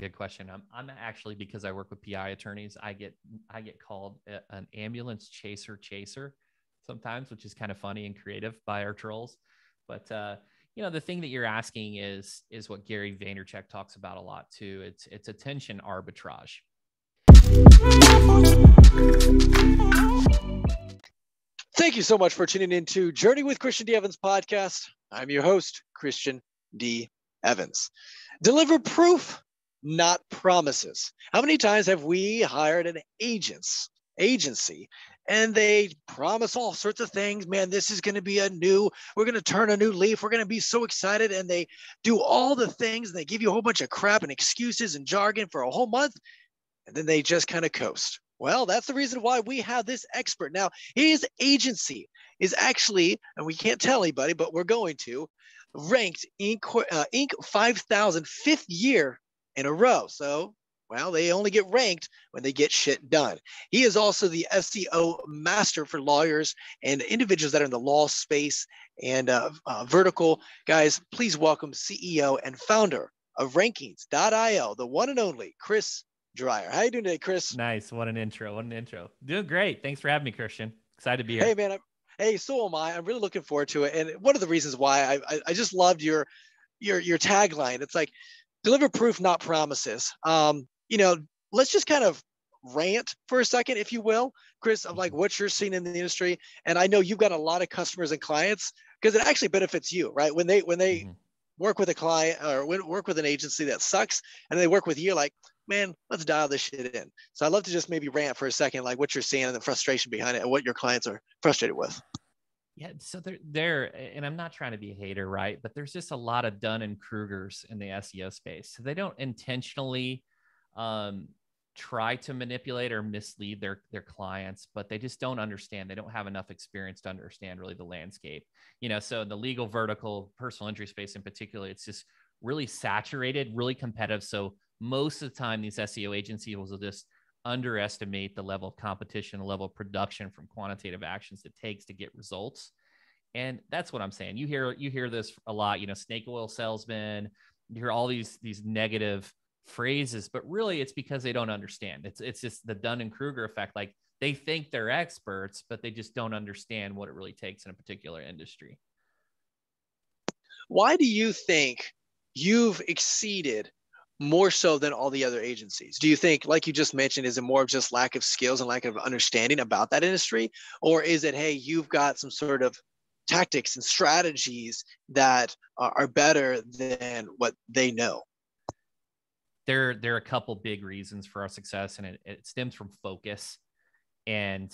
good question. I'm actually, because I work with PI attorneys, I get called an ambulance chaser sometimes, which is kind of funny and creative by our trolls. But the thing that you're asking is what Gary Vaynerchuk talks about a lot too. It's attention arbitrage. Thank you so much for tuning in to Journey with Christian D. Evans podcast. I'm your host, Christian D. Evans. Deliver proof, not promises. How many times have we hired an agency and they promise all sorts of things? Man, this is going to be we're going to turn a new leaf. We're going to be so excited. And they do all the things. And they give you a whole bunch of crap and excuses and jargon for a whole month. And then they just kind of coast. Well, that's the reason why we have this expert. Now, his agency is actually, and we can't tell anybody, but we're going to, ranked Inc. 5000 fifth year in a row. So, well, they only get ranked when they get shit done. He is also the SEO master for lawyers and individuals that are in the law space and vertical. Guys, please welcome CEO and founder of Rainkings.io, the one and only Chris Dreyer. How you doing today, Chris? Nice. What an intro. Doing great. Thanks for having me, Christian. Excited to be here. Hey, man. So am I. I'm really looking forward to it. And one of the reasons why I just loved your tagline. It's like, deliver proof, not promises. Let's just kind of rant for a second, if you will, Chris, of like what you're seeing in the industry. And I know you've got a lot of customers and clients because it actually benefits you, right? When they work with a client or work with an agency that sucks and they work with you, like, man, let's dial this shit in. So I'd love to just maybe rant for a second, like what you're seeing and the frustration behind it and what your clients are frustrated with. Yeah. So there, and I'm not trying to be a hater, right? But there's just a lot of Dunn-Krugers in the SEO space. So they don't intentionally try to manipulate or mislead their clients, but they just don't understand. They don't have enough experience to understand really the landscape. So in the legal vertical, personal injury space in particular, it's just really saturated, really competitive. So most of the time, these SEO agencies will just underestimate the level of competition, the level of production from quantitative actions it takes to get results. And that's what I'm saying. You hear this a lot, snake oil salesman, you hear all these negative phrases, but really it's because they don't understand. It's just the Dunn-Kruger effect. Like they think they're experts, but they just don't understand what it really takes in a particular industry. Why do you think you've exceeded more so than all the other agencies? Do you think, like you just mentioned, is it more of just lack of skills and lack of understanding about that industry? Or is it, hey, you've got some sort of tactics and strategies that are better than what they know? There are a couple big reasons for our success, and it stems from focus. And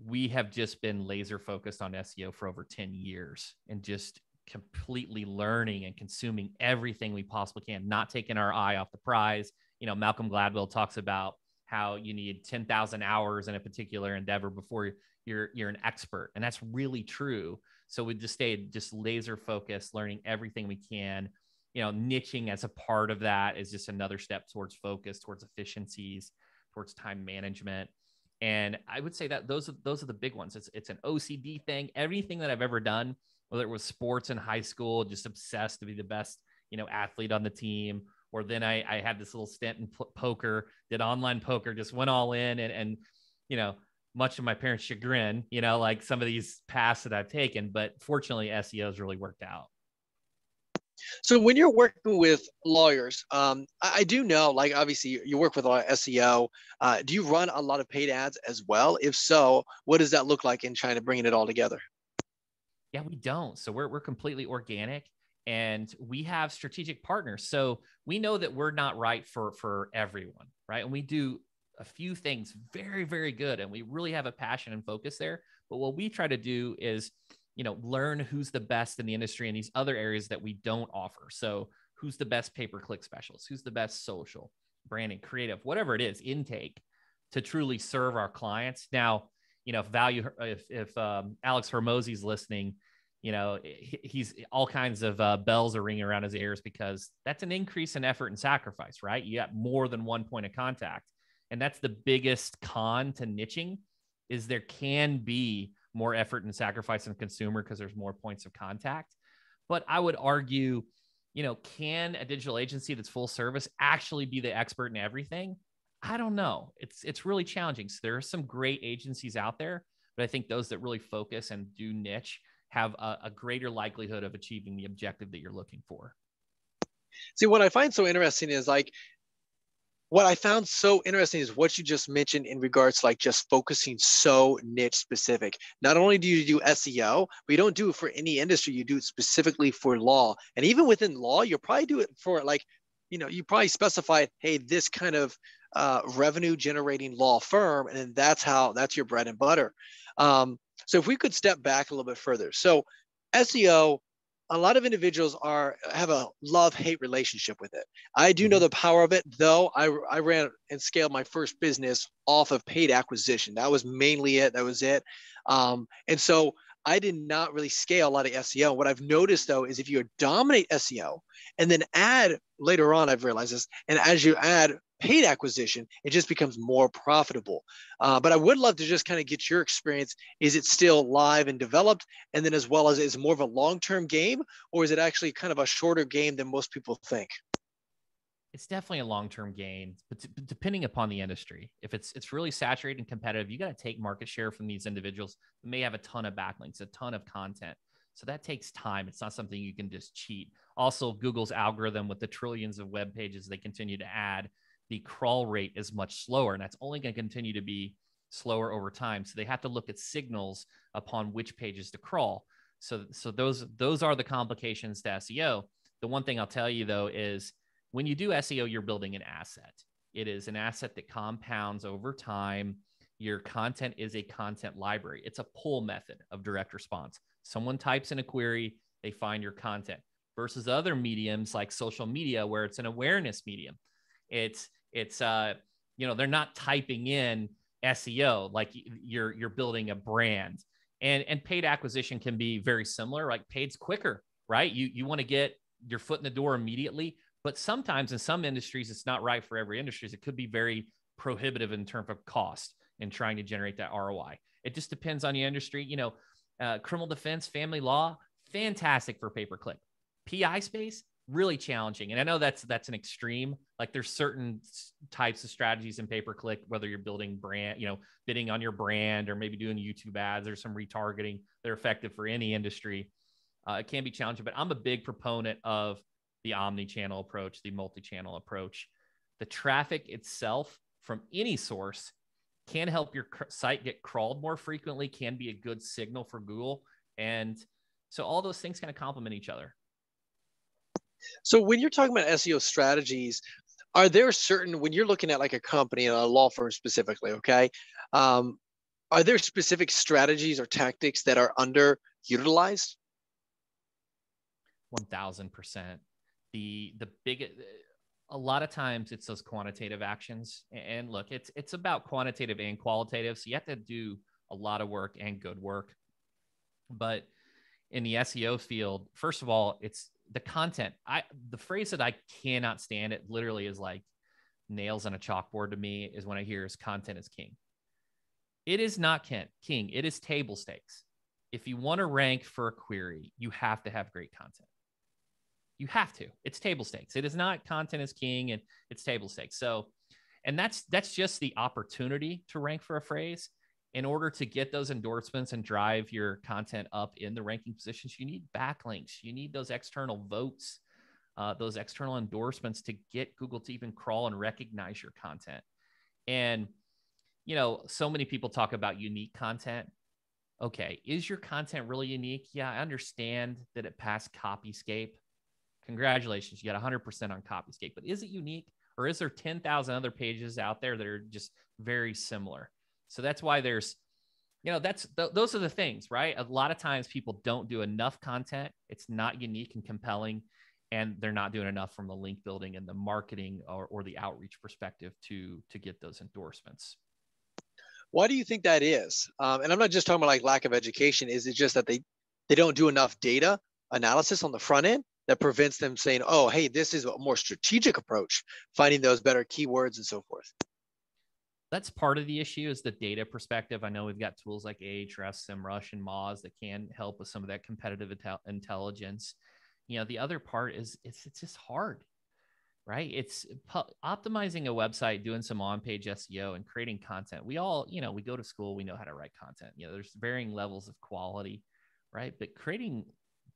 we have just been laser focused on SEO for over 10 years and just completely learning and consuming everything we possibly can, not taking our eye off the prize. Malcolm Gladwell talks about how you need 10,000 hours in a particular endeavor before you're an expert. And that's really true. So we just stayed just laser focused, learning everything we can. Niching as a part of that is just another step towards focus, towards efficiencies, towards time management. And I would say that those are the big ones. It's an OCD thing. Everything that I've ever done, whether it was sports in high school, just obsessed to be the best, athlete on the team. Or then I had this little stint in poker, did online poker, just went all in and much of my parents' chagrin, like some of these paths that I've taken, but fortunately SEO has really worked out. So when you're working with lawyers, I do know, like, obviously you work with a lot of SEO. Do you run a lot of paid ads as well? If so, what does that look like in trying to bring it all together? Yeah, we don't. So we're completely organic and we have strategic partners. So we know that we're not right for everyone, right? And we do a few things very, very good. And we really have a passion and focus there. But what we try to do is, learn who's the best in the industry in these other areas that we don't offer. So who's the best pay-per-click specialist? Who's the best social, branding, creative, whatever it is, intake to truly serve our clients. Now, if Alex Hormozy's listening, he's all kinds of bells are ringing around his ears because that's an increase in effort and sacrifice, right? You got more than one point of contact. And that's the biggest con to niching is there can be more effort and sacrifice in the consumer because there's more points of contact. But I would argue, can a digital agency that's full service actually be the expert in everything? I don't know. It's really challenging. So there are some great agencies out there, but I think those that really focus and do niche have a greater likelihood of achieving the objective that you're looking for. See, what I find so interesting is like, what I found so interesting is what you just mentioned in regards to like just focusing so niche specific. Not only do you do SEO, but you don't do it for any industry. You do it specifically for law. And even within law, you'll probably do it for like, you probably specify, hey, this kind of revenue generating law firm. And then that's your bread and butter. So if we could step back a little bit further. So SEO, a lot of individuals have a love-hate relationship with it. I do know the power of it, though. I ran and scaled my first business off of paid acquisition. That was mainly it. That was it. And so I did not really scale a lot of SEO. What I've noticed, though, is if you dominate SEO and then add, later on, I've realized this, and as you add paid acquisition, it just becomes more profitable. But I would love to just kind of get your experience. Is it still live and developed? And then as well as, is it more of a long-term game, or is it actually kind of a shorter game than most people think? It's definitely a long-term gain, but depending upon the industry, if it's really saturated and competitive, you got to take market share from these individuals that may have a ton of backlinks, a ton of content. So that takes time. It's not something you can just cheat. Also, Google's algorithm with the trillions of web pages they continue to add, the crawl rate is much slower, and that's only going to continue to be slower over time. So they have to look at signals upon which pages to crawl. So those are the complications to SEO. The one thing I'll tell you, though, is when you do SEO, you're building an asset. It is an asset that compounds over time. Your content is a content library. It's a pull method of direct response. Someone types in a query, they find your content, versus other mediums like social media, where it's an awareness medium. They're not typing in SEO like you're building a brand. And paid acquisition can be very similar. Like paid's quicker, right? You want to get your foot in the door immediately, but sometimes in some industries, it's not right for every industry. It could be very prohibitive in terms of cost in trying to generate that ROI. It just depends on the industry. Criminal defense, family law, fantastic for pay-per-click. PI space, really challenging. And I know that's an extreme. Like there's certain types of strategies in pay-per-click, whether you're building brand, bidding on your brand, or maybe doing YouTube ads or some retargeting. They're effective for any industry. It can be challenging, but I'm a big proponent of the omni-channel approach, the multi-channel approach. The traffic itself from any source can help your site get crawled more frequently, can be a good signal for Google. And so all those things kind of complement each other. So when you're talking about SEO strategies, are there certain, when you're looking at like a company, a law firm specifically, okay, are there specific strategies or tactics that are underutilized? 1000%. The biggest, a lot of times it's those quantitative actions. And look, it's about quantitative and qualitative. So you have to do a lot of work and good work. But in the SEO field, first of all, it's the content. The phrase that I cannot stand, it literally is like nails on a chalkboard to me, is when I hear is content is king. It is not king. It is table stakes. If you want to rank for a query, you have to have great content. You have to. It's table stakes. It is not content is king, and it's table stakes. So, and that's just the opportunity to rank for a phrase. In order to get those endorsements and drive your content up in the ranking positions, you need backlinks. You need those external votes, those external endorsements to get Google to even crawl and recognize your content. And, so many people talk about unique content. Okay, is your content really unique? Yeah, I understand that it passed Copyscape. Congratulations, you got 100% on Copyscape. But is it unique, or is there 10,000 other pages out there that are just very similar? So that's why there's, those are the things, right? A lot of times people don't do enough content. It's not unique and compelling, and they're not doing enough from the link building and the marketing or the outreach perspective to get those endorsements. Why do you think that is? And I'm not just talking about like lack of education. Is it just that they don't do enough data analysis on the front end that prevents them saying, oh, hey, this is a more strategic approach, finding those better keywords and so forth? That's part of the issue, is the data perspective. I know we've got tools like Ahrefs, SEMrush, and Moz that can help with some of that competitive intelligence. the other part is it's just hard, right? It's optimizing a website, doing some on-page SEO and creating content. We all, we go to school, we know how to write content. There's varying levels of quality, right? But creating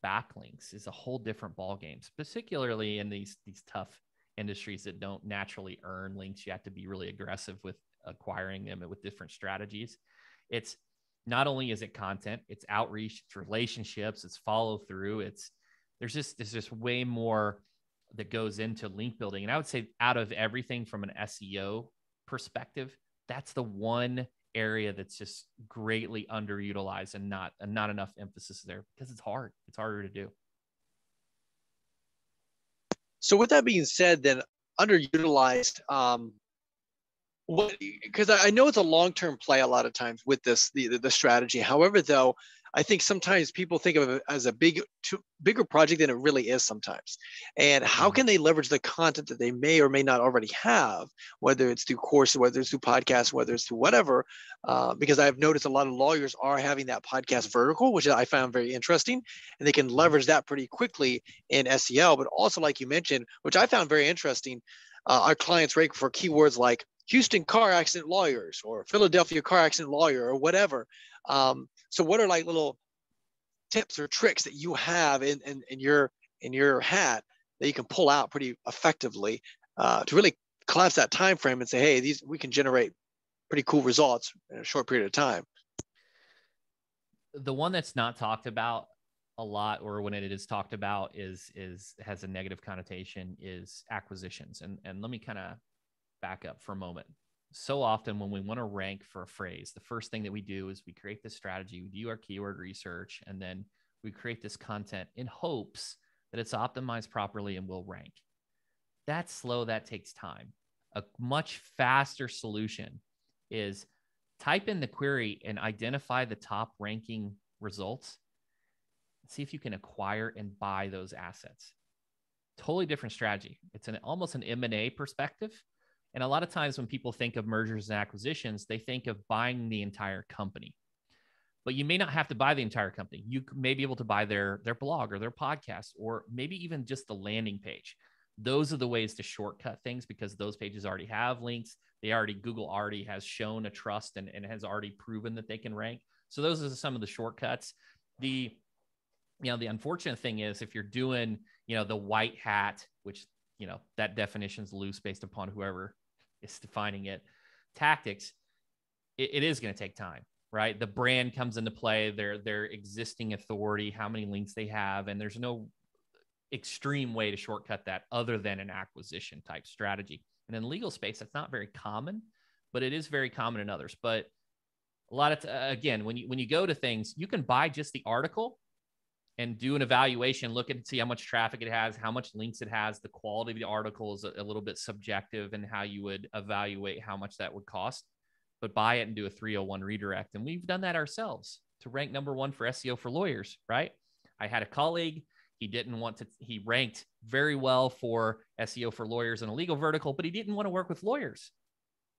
backlinks is a whole different ballgame, particularly in these tough industries that don't naturally earn links. You have to be really aggressive with acquiring them and with different strategies. It's not only is it content, it's outreach, it's relationships, it's follow through. There's just way more that goes into link building. And I would say out of everything from an SEO perspective, that's the one area that's just greatly underutilized and not enough emphasis there because it's hard. It's harder to do. So with that being said, then underutilized, because I know it's a long-term play a lot of times with the strategy. However, though, I think sometimes people think of it as a bigger project than it really is sometimes. And how can they leverage the content that they may or may not already have, whether it's through courses, whether it's through podcasts, whether it's through whatever, because I've noticed a lot of lawyers are having that podcast vertical, which I found very interesting, and they can leverage that pretty quickly in SEO. But also, like you mentioned, which I found very interesting, our clients rank for keywords like Houston car accident lawyers or Philadelphia car accident lawyer or whatever. So what are like little tips or tricks that you have in your hat that you can pull out pretty effectively to really collapse that time frame and say, hey, we can generate pretty cool results in a short period of time? The one that's not talked about a lot, or when it is talked about has a negative connotation, is acquisitions. And let me kind of back up for a moment. So often when we want to rank for a phrase, the first thing that we do is we create this strategy, we do our keyword research, and then we create this content in hopes that it's optimized properly and will rank. That's slow. That takes time. A much faster solution is type in the query and identify the top ranking results. See if you can acquire and buy those assets. Totally different strategy. It's almost an M&A perspective. And a lot of times when people think of mergers and acquisitions, they think of buying the entire company. But you may not have to buy the entire company. You may be able to buy their blog or their podcast, or maybe even just the landing page. Those are the ways to shortcut things because those pages already have links. Google already has shown a trust and has already proven that they can rank. So those are some of the shortcuts. The unfortunate thing is if you're doing, the white hat, which, that definition is loose based upon whoever is defining it, tactics, it is going to take time, right? The brand comes into play, their existing authority, how many links they have, and there's no extreme way to shortcut that other than an acquisition type strategy. And in the legal space, that's not very common, but it is very common in others. But a lot of, again, when you go to things, you can buy just the article and do an evaluation, look and see how much traffic it has, how much links it has. The quality of the article is a little bit subjective in how you would evaluate how much that would cost, but buy it and do a 301 redirect. And we've done that ourselves to rank #1 for SEO for lawyers, right? I had a colleague, he ranked very well for SEO for lawyers in a legal vertical, but he didn't want to work with lawyers.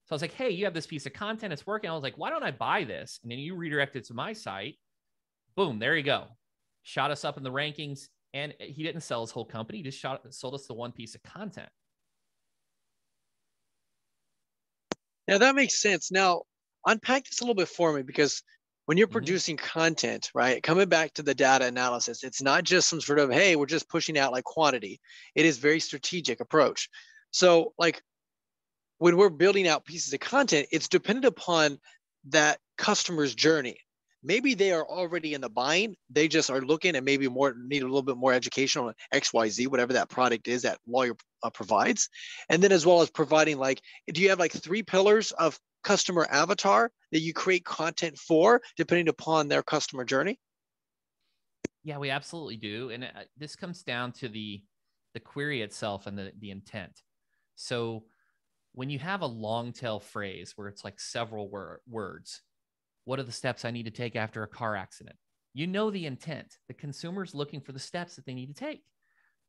So I was like, hey, you have this piece of content, it's working. I was like, why don't I buy this? And then you redirect it to my site. Boom, there you go. Shot us up in the rankings, and he didn't sell his whole company. He just sold us the one piece of content. Now that makes sense. Now unpack this a little bit for me, because when you're producing content, right, coming back to the data analysis, it's not just some sort of, hey, we're just pushing out like quantity. It is very strategic approach. So like when we're building out pieces of content, it's dependent upon that customer's journey. Maybe they are already in the buying. They just are looking and maybe need a little bit more education on XYZ, whatever that product is that lawyer provides. And then as well as providing do you have 3 pillars of customer avatar that you create content for depending upon their customer journey? Yeah, we absolutely do. And this comes down to the query itself and the intent. So when you have a long tail phrase where it's like several words, what are the steps I need to take after a car accident? You know the intent. The consumer's looking for the steps that they need to take.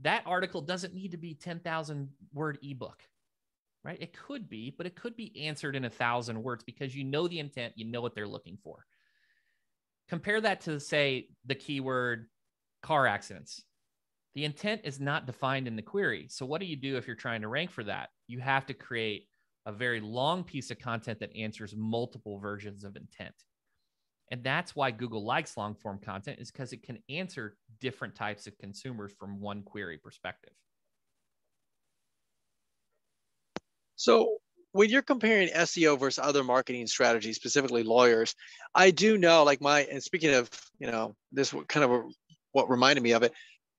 That article doesn't need to be 10,000 word ebook, right? It could be, but it could be answered in 1,000 words because you know the intent, you know what they're looking for. Compare that to, say, the keyword car accidents. The intent is not defined in the query. So what do you do if you're trying to rank for that? You have to create a very long piece of content that answers multiple versions of intent. And that's why Google likes long form content, is because it can answer different types of consumers from one query perspective. So when you're comparing SEO versus other marketing strategies, specifically lawyers, I do know, like and speaking of, this kind of what reminded me of it,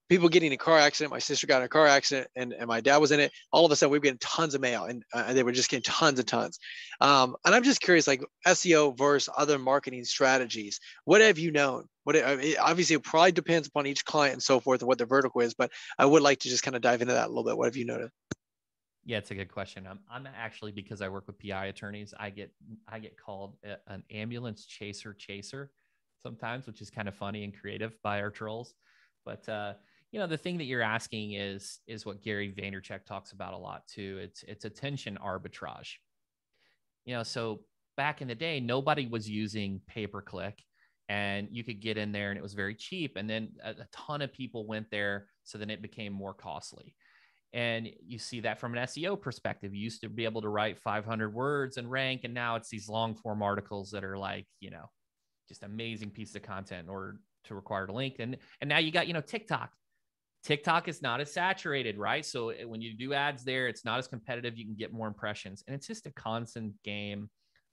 people getting in a car accident. My sister got in a car accident and my dad was in it. All of a sudden we were getting tons of mail, and they were just getting tons and tons. And I'm just curious, like SEO versus other marketing strategies, what have you known? Obviously it probably depends upon each client and so forth and what their vertical is, but I would like to just kind of dive into that a little bit. What have you noticed? Yeah, it's a good question. I'm actually, because I work with PI attorneys, I get called an ambulance chaser sometimes, which is kind of funny and creative by our trolls. But the thing that you're asking is what Gary Vaynerchuk talks about a lot too. It's attention arbitrage. So back in the day, nobody was using pay-per-click, and you could get in there and it was very cheap. And then a ton of people went there, so then it became more costly. And you see that from an SEO perspective. You used to be able to write 500 words and rank, and now it's these long form articles that are like, just amazing piece of content in order to require a link. And now you got, TikTok. TikTok is not as saturated, right? So when you do ads there, it's not as competitive. You can get more impressions. And it's just a constant game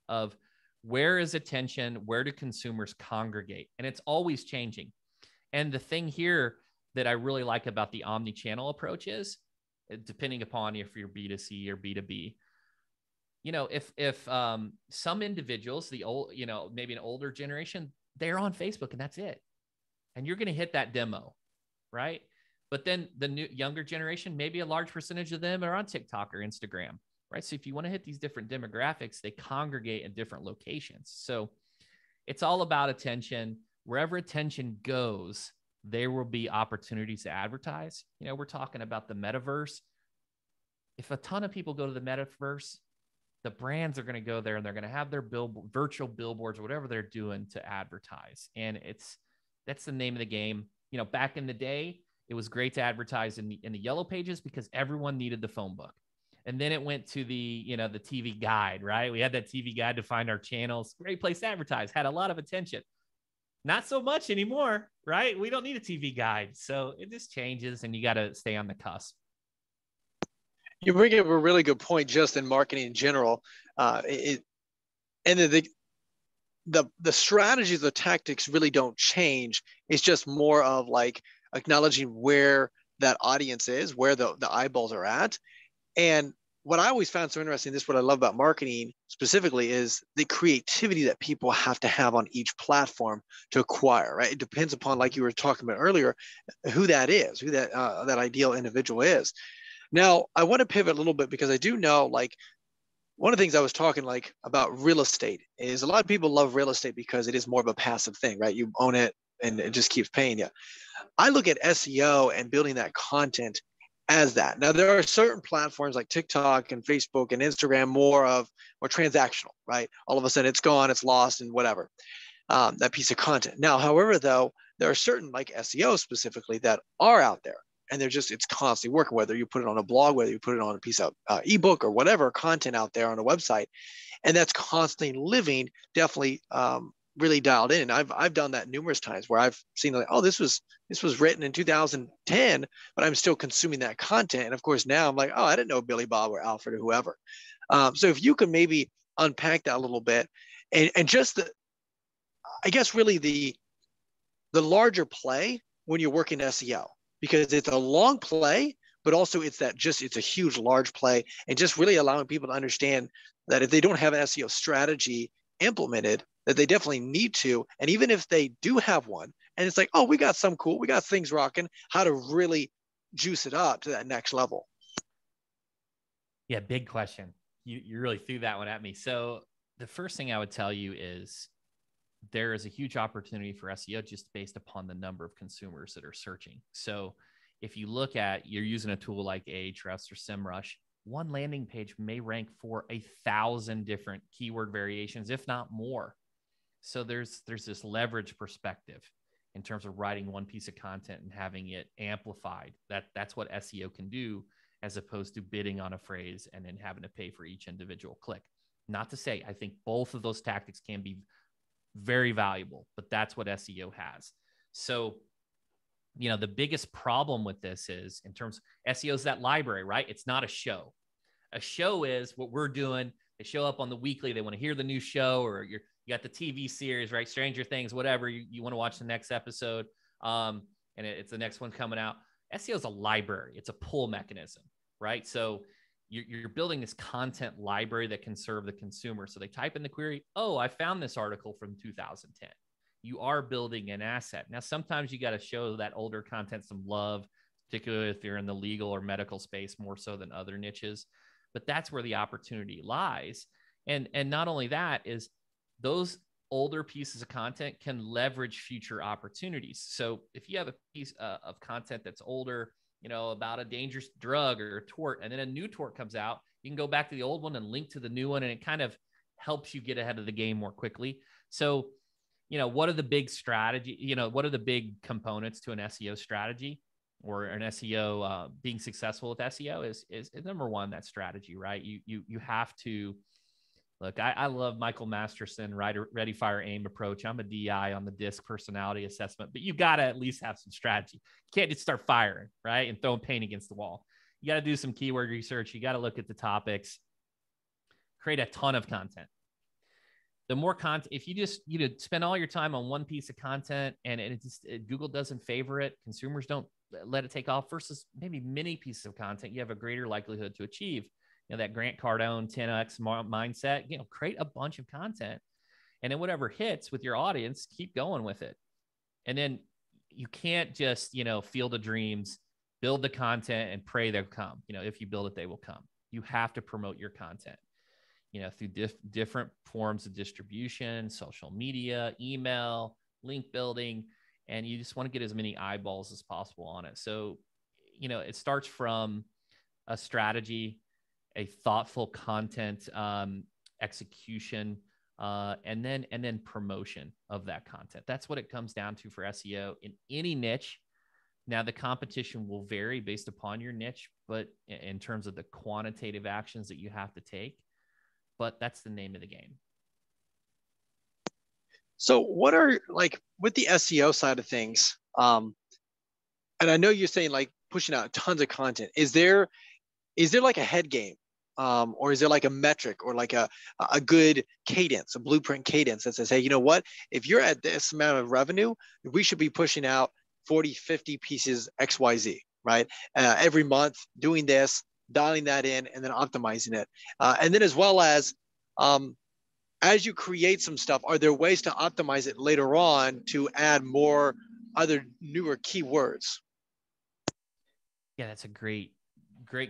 of where is attention? Where do consumers congregate? And it's always changing. And the thing here that I really like about the omni-channel approach is, depending upon if you're B2C or B2B, if some individuals, the old, maybe an older generation, they're on Facebook and that's it. And you're going to hit that demo, right? But then the younger generation, maybe a large percentage of them are on TikTok or Instagram, right? So if you want to hit these different demographics, they congregate in different locations. So it's all about attention. Wherever attention goes, there will be opportunities to advertise. We're talking about the metaverse. If a ton of people go to the metaverse, the brands are going to go there and they're going to have their virtual billboards, whatever they're doing, to advertise. And that's the name of the game. Back in the day, it was great to advertise in the yellow pages because everyone needed the phone book. And then it went to the TV guide, right? We had that TV guide to find our channels. Great place to advertise, had a lot of attention. Not so much anymore, right? We don't need a TV guide. So it just changes, and you got to stay on the cusp. You bring up a really good point just in marketing in general. And the strategies, the tactics really don't change. It's just more of like acknowledging where that audience is, where the eyeballs are at. And what I always found so interesting, this is what I love about marketing specifically, is the creativity that people have to have on each platform to acquire, right? It depends upon, like you were talking about earlier, who that is, who that ideal individual is. Now, I want to pivot a little bit because I do know, like, one of the things I was talking like about real estate is a lot of people love real estate because it is more of a passive thing, right? You own it and it just keeps paying you. I look at SEO and building that content as that. Now, there are certain platforms like TikTok and Facebook and Instagram more transactional, right? All of a sudden it's gone, it's lost, and whatever, that piece of content. Now, however, though, there are certain, like SEO specifically, that are out there. And it's constantly working, whether you put it on a blog, whether you put it on a piece of ebook or whatever content out there on a website. And that's constantly living, definitely really dialed in. I've done that numerous times where I've seen like, oh, this was written in 2010, but I'm still consuming that content. And of course, now I'm like, oh, I didn't know Billy Bob or Alfred or whoever. So if you could maybe unpack that a little bit, and just I guess really the larger play when you're working SEO. Because it's a long play, but also it's a huge, large play, and just really allowing people to understand that if they don't have an SEO strategy implemented, that they definitely need to. And even if they do have one, and it's like, oh, we got things rocking, how to really juice it up to that next level. Yeah, big question. You really threw that one at me. So the first thing I would tell you is there is a huge opportunity for SEO just based upon the number of consumers that are searching. So if you look at, you're using a tool like Ahrefs or SEMrush, one landing page may rank for 1,000 different keyword variations, if not more. So there's this leverage perspective. in terms of writing one piece of content and having it amplified. That's what SEO can do, as opposed to bidding on a phrase and then having to pay for each individual click. Not to say I think both of those tactics can be very valuable, but that's what SEO has. So, the biggest problem with this is, in terms of SEO, is that library, right? It's not a show. A show is what we're doing. They show up on the weekly. They want to hear the new show, or you got the TV series, right? Stranger Things, whatever. You want to watch the next episode. And it's the next one coming out. SEO is a library. It's a pull mechanism, right? So you're building this content library that can serve the consumer. So they type in the query, oh, I found this article from 2010. You are building an asset. Now, sometimes you got to show that older content some love, particularly if you're in the legal or medical space more so than other niches. But that's where the opportunity lies. And not only that, is those older pieces of content can leverage future opportunities. So if you have a piece of content that's older, about a dangerous drug or a tort, and then a new tort comes out, you can go back to the old one and link to the new one, and it kind of helps you get ahead of the game more quickly. So, what are the big strategy? What are the big components to an SEO strategy, or an SEO being successful with SEO? Is number one, that strategy, right? You have to look. I love Michael Masterson, Ready, Fire, Aim approach. I'm a DI on the DISC personality assessment, but you got to at least have some strategy. You can't just start firing, right, and throwing paint against the wall. You got to do some keyword research. You got to look at the topics, create a ton of content. The more content, if you just spend all your time on one piece of content and Google doesn't favor it, consumers don't let it take off, versus maybe many pieces of content, you have a greater likelihood to achieve that Grant Cardone 10x mindset. Create a bunch of content, and then whatever hits with your audience, keep going with it. And then you can't just field of dreams, build the content and pray they'll come. If you build it, they will come. You have to promote your content through different forms of distribution, social media, email, link building, and you just want to get as many eyeballs as possible on it. So, it starts from a strategy, a thoughtful content execution, and then promotion of that content. That's what it comes down to for SEO in any niche. Now, the competition will vary based upon your niche, but in terms of the quantitative actions that you have to take, but that's the name of the game. So what are, like, with the SEO side of things, and I know you're saying like pushing out tons of content, is there like a head game, or is there like a metric, or like a good cadence, a blueprint cadence that says, hey, you know what, if you're at this amount of revenue, we should be pushing out 40, 50 pieces XYZ, right? Every month, doing this, dialing that in, and then optimizing it. And then, as well as you create some stuff, are there ways to optimize it later on to add more other newer keywords? Yeah, that's a great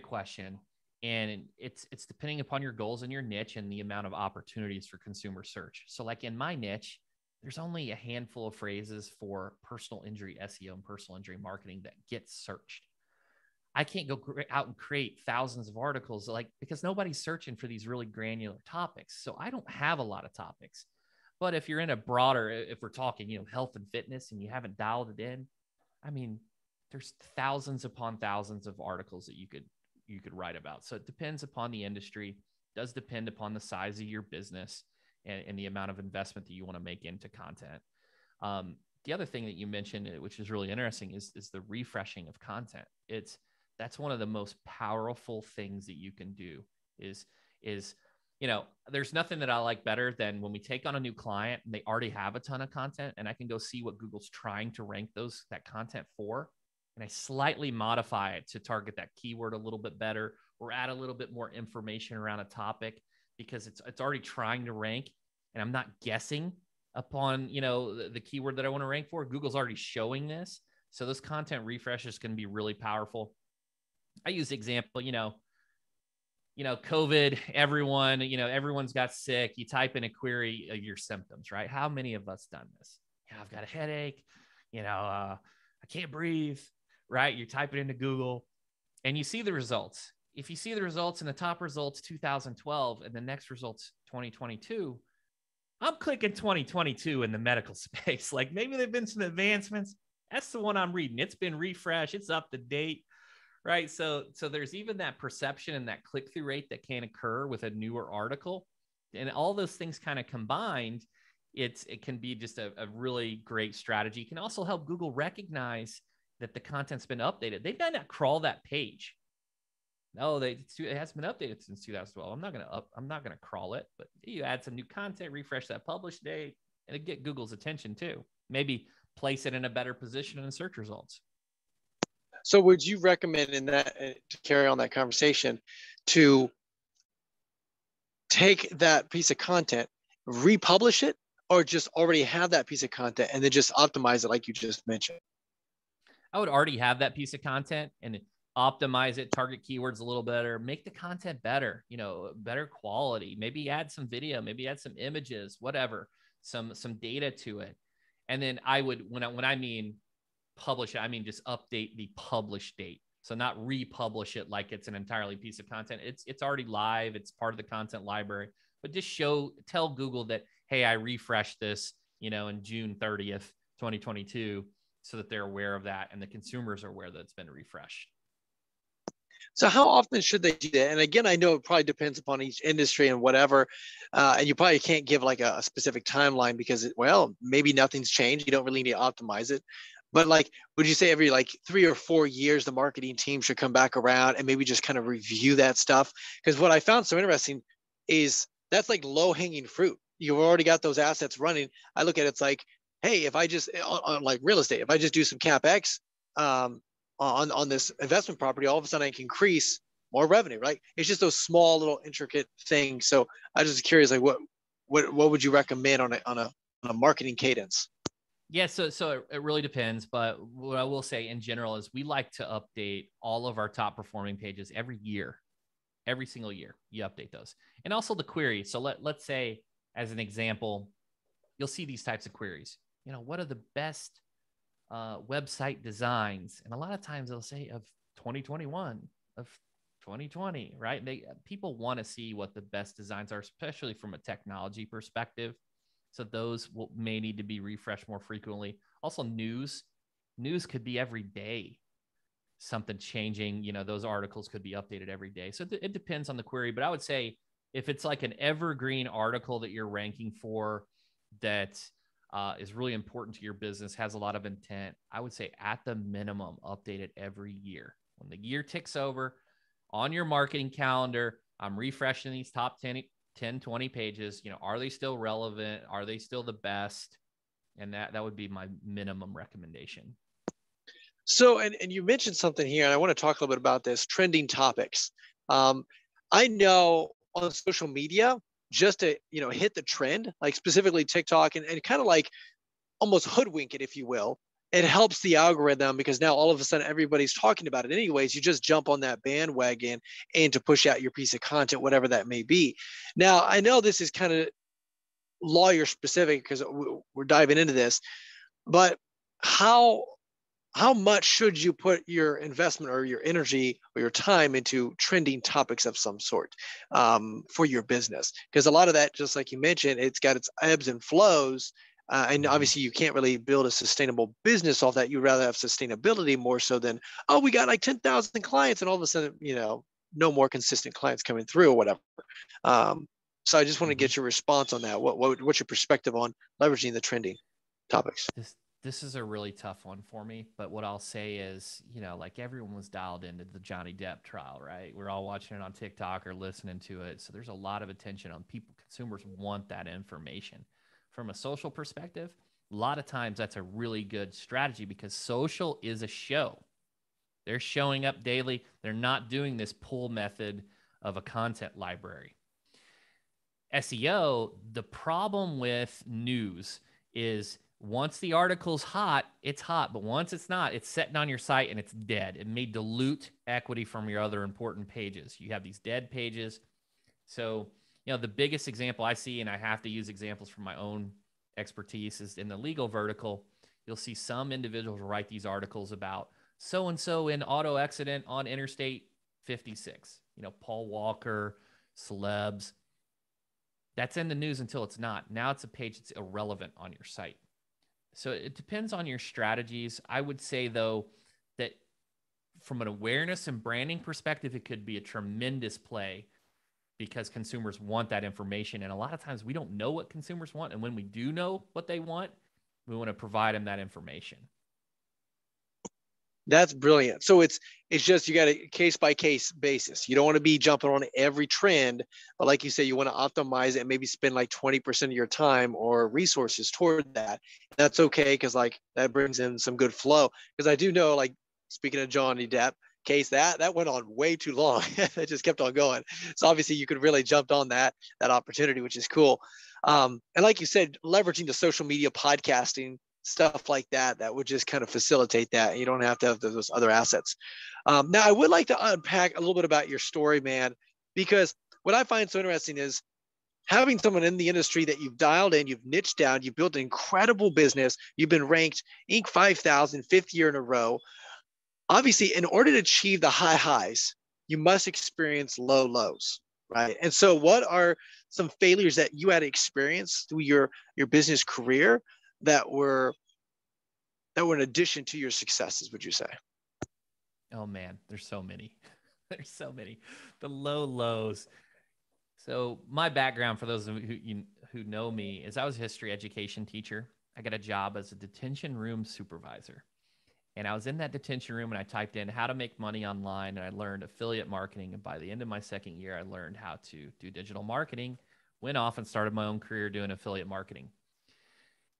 question. And it's depending upon your goals and your niche and the amount of opportunities for consumer search. So like in my niche, there's only a handful of phrases for personal injury SEO and personal injury marketing that get searched. I can't go out and create thousands of articles, because nobody's searching for these really granular topics. So I don't have a lot of topics. But if you're in a broader, if we're talking, health and fitness, and you haven't dialed it in, I mean, there's thousands upon thousands of articles that you could write about. So it depends upon the industry. It does depend upon the size of your business and the amount of investment that you want to make into content. The other thing that you mentioned, which is really interesting, is the refreshing of content. That's one of the most powerful things that you can do is, there's nothing that I like better than when we take on a new client and they already have a ton of content, and I can go see what Google's trying to rank that content for. And I slightly modify it to target that keyword a little bit better, or add a little bit more information around a topic, because it's already trying to rank, and I'm not guessing upon, the keyword that I want to rank for. Google's already showing this. So those content refreshes can be really powerful. I use the example, COVID, everyone's got sick. You type in a query of your symptoms, right? How many of us done this? I've got a headache, I can't breathe, right? You type it into Google and you see the results. If you see the results, and the top results 2012 and the next results 2022, I'm clicking 2022 in the medical space. Like maybe there've been some advancements. That's the one I'm reading. It's been refreshed. It's up to date, right? So there's even that perception and that click-through rate that can occur with a newer article. And all those things kind of combined, it can be just a really great strategy. It can also help Google recognize that the content's been updated. They might not crawl that page. No, it hasn't been updated since 2012. I'm not gonna crawl it, but you add some new content, refresh that publish date, and it get Google's attention too. Maybe place it in a better position in search results. So would you recommend in that, to carry on that conversation, to take that piece of content, republish it, or just already have that piece of content and then just optimize it like you just mentioned? I would already have that piece of content and optimize it, target keywords a little better, make the content better, better quality, maybe add some video, maybe add some images, whatever, some data to it. And then I would, when I mean publish it, I mean just update the publish date. So not republish it like it's an entirely piece of content. It's already live. It's part of the content library, but just tell Google that, hey, I refreshed this, in June 30th, 2022, so that they're aware of that and the consumers are aware that it's been refreshed. So how often should they do that? And again, I know it probably depends upon each industry and whatever, and you probably can't give like a specific timeline because, maybe nothing's changed. You don't really need to optimize it. But like, would you say every like 3 or 4 years, the marketing team should come back around and maybe just kind of review that stuff? Because what I found so interesting is that's like low hanging fruit. You've already got those assets running. I look at it, it's like, hey, if I just on like real estate, if I just do some CapEx, on this investment property, all of a sudden I can increase more revenue, right? It's just those small little intricate things. So I was just curious, like what would you recommend on a marketing cadence? Yeah, so it really depends, but what I will say in general is we like to update all of our top performing pages every year. Every single year, you update those. And also the query. So let's say, as an example, you'll see these types of queries. What are the best website designs? And a lot of times they'll say of 2021, of 2020, right? People want to see what the best designs are, especially from a technology perspective. So those may need to be refreshed more frequently. Also, news could be every day. Something changing, those articles could be updated every day. So it depends on the query, but I would say if it's like an evergreen article that you're ranking for that is really important to your business, has a lot of intent, I would say at the minimum, update it every year. When the year ticks over on your marketing calendar, I'm refreshing these top 10, 20 pages. Are they still relevant? Are they still the best? And that would be my minimum recommendation. So, and you mentioned something here, and I want to talk a little bit about this, trending topics. I know on social media, just to, hit the trend, like specifically TikTok, and kind of like almost hoodwink it, if you will, it helps the algorithm because now all of a sudden everybody's talking about it anyways. You just jump on that bandwagon and to push out your piece of content, whatever that may be. Now, I know this is kind of lawyer specific because we're diving into this, but how much should you put your investment or your energy or your time into trending topics of some sort for your business? Because a lot of that, just like you mentioned, it's got its ebbs and flows. And obviously you can't really build a sustainable business off that. You'd rather have sustainability more so than, oh, we got like 10,000 clients and all of a sudden, no more consistent clients coming through or whatever. So I just want to get your response on that. What's your perspective on leveraging the trending topics? This is a really tough one for me, but what I'll say is, like everyone was dialed into the Johnny Depp trial, right? We're all watching it on TikTok or listening to it. So there's a lot of attention on people. Consumers want that information. From a social perspective, a lot of times that's a really good strategy because social is a show. They're showing up daily. They're not doing this pull method of a content library. SEO, the problem with news is once the article's hot, it's hot. But once it's not, it's sitting on your site and it's dead. It may dilute equity from your other important pages. You have these dead pages. So, the biggest example I see, and I have to use examples from my own expertise, is in the legal vertical. You'll see some individuals write these articles about so-and-so in auto accident on Interstate 56. Paul Walker, celebs. That's in the news until it's not. Now it's a page that's irrelevant on your site. So it depends on your strategies. I would say, though, that from an awareness and branding perspective, it could be a tremendous play because consumers want that information. And a lot of times we don't know what consumers want. And when we do know what they want, we want to provide them that information. That's brilliant. So it's just, you got a case by case basis. You don't want to be jumping on every trend, but like you say, you want to optimize it and maybe spend like 20% of your time or resources toward that. That's okay, because like that brings in some good flow. Because I do know, like, speaking of Johnny Depp case, that went on way too long. It just kept on going. So obviously you could really jump on that opportunity, which is cool. And like you said, leveraging the social media, podcasting, stuff like that, that would just kind of facilitate that. You don't have to have those other assets. Now, I would like to unpack a little bit about your story, man, because what I find so interesting is having someone in the industry that you've dialed in, you've niched down, you've built an incredible business, you've been ranked Inc. 5000 fifth year in a row. Obviously, in order to achieve the high highs, you must experience low lows, right? And so what are some failures that you had experienced through your business career that were in addition to your successes, would you say? Oh man, there's so many. There's so many. The low lows. So my background, for those of you who know me, is I was a history education teacher. I got a job as a detention room supervisor. And I was in that detention room and I typed in how to make money online, and I learned affiliate marketing. And by the end of my second year, I learned how to do digital marketing, went off and started my own career doing affiliate marketing.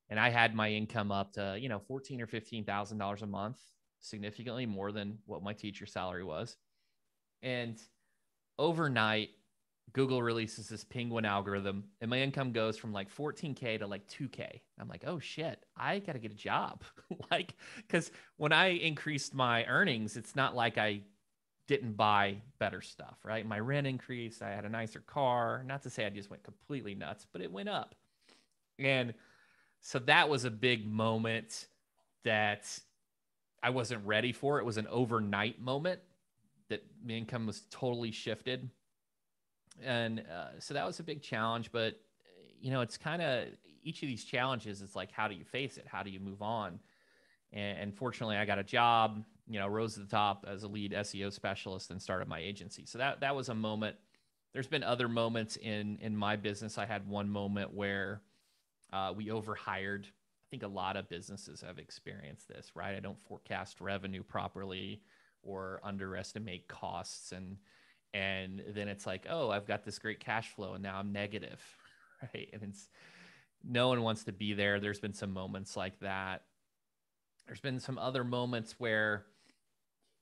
And I had my income up to, $14,000 or $15,000 a month, significantly more than what my teacher salary was. And overnight, Google releases this penguin algorithm, and my income goes from like 14K to like 2K. I'm like, oh shit, I got to get a job. Because when I increased my earnings, it's not like I didn't buy better stuff, right? My rent increased. I had a nicer car. Not to say I just went completely nuts, but it went up. And so that was a big moment that I wasn't ready for. It was an overnight moment that the income was totally shifted. And so that was a big challenge. But, it's kind of each of these challenges is like, how do you face it? How do you move on? And fortunately, I got a job, rose to the top as a lead SEO specialist and started my agency. So that was a moment. There's been other moments in my business. I had one moment where we overhired. I think a lot of businesses have experienced this, right? I don't forecast revenue properly or underestimate costs. And then it's like, oh, I've got this great cash flow and now I'm negative, right? And no one wants to be there. There's been some moments like that. There's been some other moments where,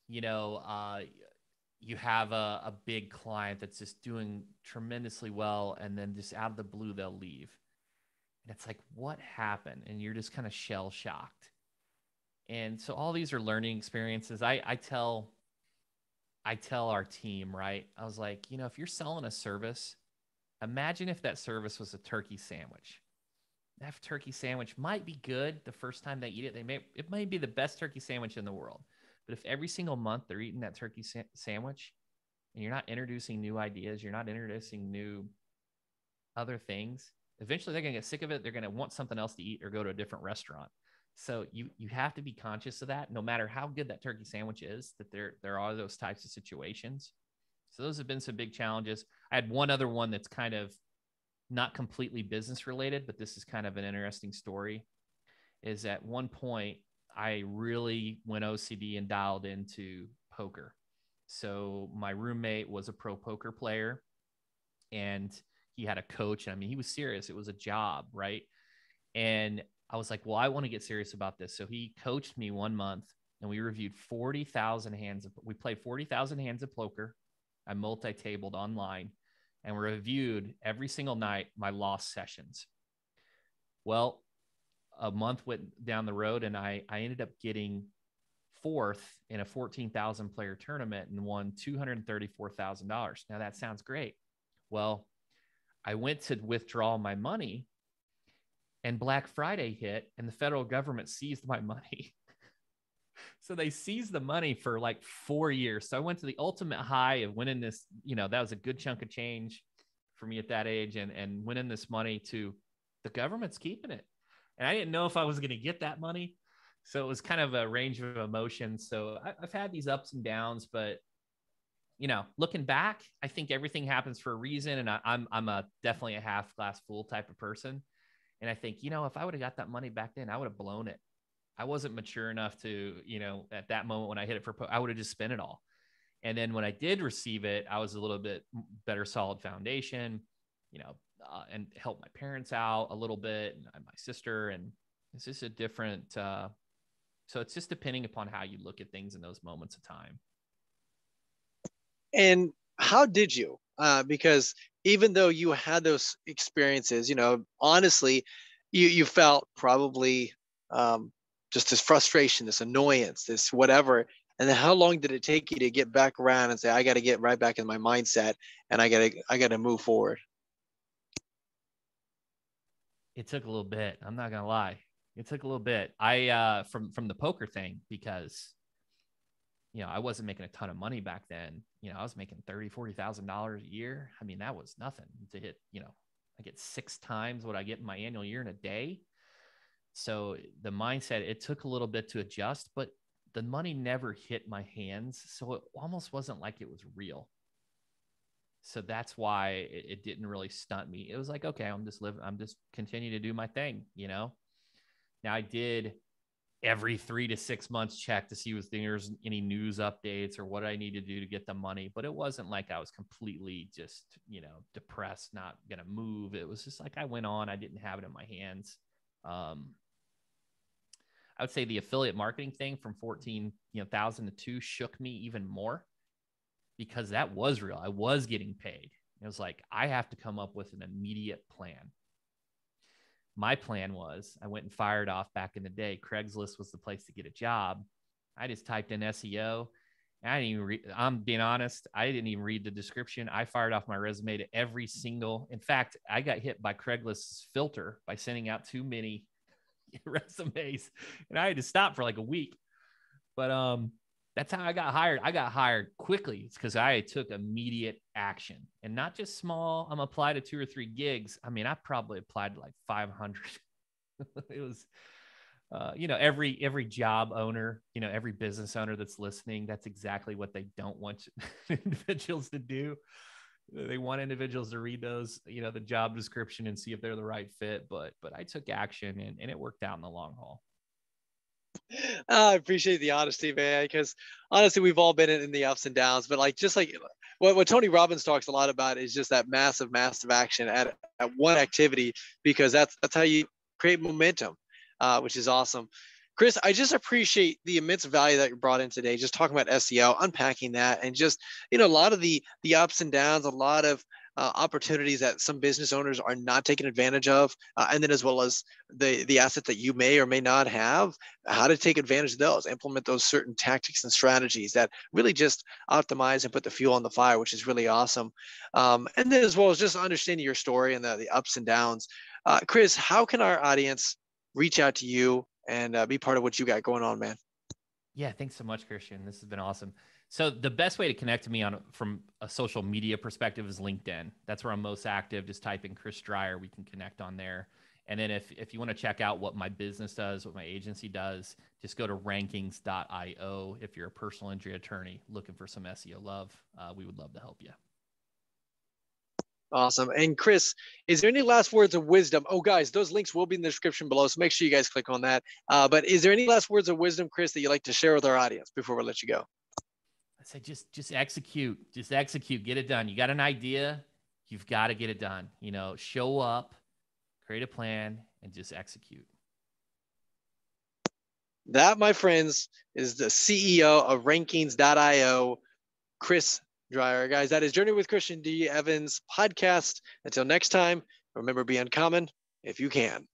you have a big client that's just doing tremendously well, and then just out of the blue, they'll leave. And it's like, what happened? And you're just kind of shell shocked. And so all these are learning experiences. I tell our team, right? I was like, if you're selling a service, imagine if that service was a turkey sandwich. That turkey sandwich might be good the first time they eat it. It might be the best turkey sandwich in the world. But if every single month they're eating that turkey sandwich and you're not introducing new ideas, you're not introducing new other things, eventually they're going to get sick of it. They're going to want something else to eat or go to a different restaurant. So you have to be conscious of that, no matter how good that turkey sandwich is, that there are those types of situations. So those have been some big challenges. I had one other one that's kind of not completely business related, but this is kind of an interesting story, is at one point I really went OCD and dialed into poker. So my roommate was a pro poker player and he had a coach. I mean, he was serious. It was a job, right? And I was like, well, I want to get serious about this. So he coached me 1 month and we reviewed 40,000 hands. We played 40,000 hands of poker. I multi-tabled online and reviewed every single night my lost sessions. Well, a month went down the road and I ended up getting fourth in a 14,000 player tournament and won $234,000. Now that sounds great. Well, I went to withdraw my money and Black Friday hit and the federal government seized my money. So they seized the money for like 4 years. So I went to the ultimate high of winning this, that was a good chunk of change for me at that age, and winning this money to the government's keeping it. And I didn't know if I was going to get that money. So it was kind of a range of emotions. So I've had these ups and downs, but looking back, I think everything happens for a reason. And I'm definitely a half glass full type of person. And I think, if I would have got that money back then, I would have blown it. I wasn't mature enough to, at that moment when I hit it I would have just spent it all. And then when I did receive it, I was a little bit better, solid foundation, and helped my parents out a little bit, and my sister. And it's just a different, so it's just depending upon how you look at things in those moments of time. And how did you? Because even though you had those experiences, honestly, you felt probably just this frustration, this annoyance, this whatever. And then how long did it take you to get back around and say, I got to get right back in my mindset and I got to move forward? It took a little bit. I'm not going to lie. It took a little bit. From the poker thing, because, I wasn't making a ton of money back then. I was making $30,000-$40,000 a year. I mean, that was nothing to hit, I get 6 times what I get in my annual year in a day. So the mindset, it took a little bit to adjust, but the money never hit my hands. So it almost wasn't like it was real. So that's why it didn't really stunt me. It was like, okay, I'm just continuing to do my thing, Now I did every 3 to 6 months check to see if there's any news updates or what I need to do to get the money. But it wasn't like I was completely just, depressed, not going to move. It was just like I went on, I didn't have it in my hands. I would say the affiliate marketing thing from 14,000 to 2 shook me even more, because that was real. I was getting paid. It was like, I have to come up with an immediate plan. My plan was, I went and fired off back in the day. Craigslist was the place to get a job. I just typed in SEO. I didn't even I'm being honest, I didn't even read the description. I fired off my resume to every single, in fact, I got hit by Craigslist's filter by sending out too many resumes, and I had to stop for like a week. But that's how I got hired. I got hired quickly. It's because I took immediate action, and not just small. I'm applied to 2 or 3 gigs. I mean, I probably applied to like 500. It was, every job owner, every business owner that's listening, that's exactly what they don't want individuals to do. They want individuals to read those, the job description and see if they're the right fit. But I took action, and it worked out in the long haul. I appreciate the honesty, man, because honestly, we've all been in the ups and downs, but just like what Tony Robbins talks a lot about is just that massive action at one activity, because that's how you create momentum, which is awesome. Chris, I just appreciate the immense value that you brought in today, just talking about SEO, unpacking that, and just, a lot of the ups and downs, a lot of opportunities that some business owners are not taking advantage of, and then as well as the assets that you may or may not have, how to take advantage of those, implement those certain tactics and strategies that really just optimize and put the fuel on the fire, which is really awesome. And then as well as just understanding your story and the ups and downs. Chris, how can our audience reach out to you and be part of what you got going on, man? Yeah, thanks so much, Christian. This has been awesome. So the best way to connect to me from a social media perspective is LinkedIn. That's where I'm most active. Just type in Chris Dreyer. We can connect on there. And then if you want to check out what my business does, what my agency does, just go to Rainkings.io. If you're a personal injury attorney looking for some SEO love, we would love to help you. Awesome. And Chris, is there any last words of wisdom? Oh, guys, those links will be in the description below, so make sure you guys click on that. But is there any last words of wisdom, Chris, that you'd like to share with our audience before we let you go? I say just execute. Just execute. Get it done. You got an idea, you've got to get it done. Show up, create a plan, and just execute. That, my friends, is the CEO of Rainkings.io, Chris Dreyer. Guys, that is Journey with Christian D. Evans podcast. Until next time, remember, be uncommon if you can.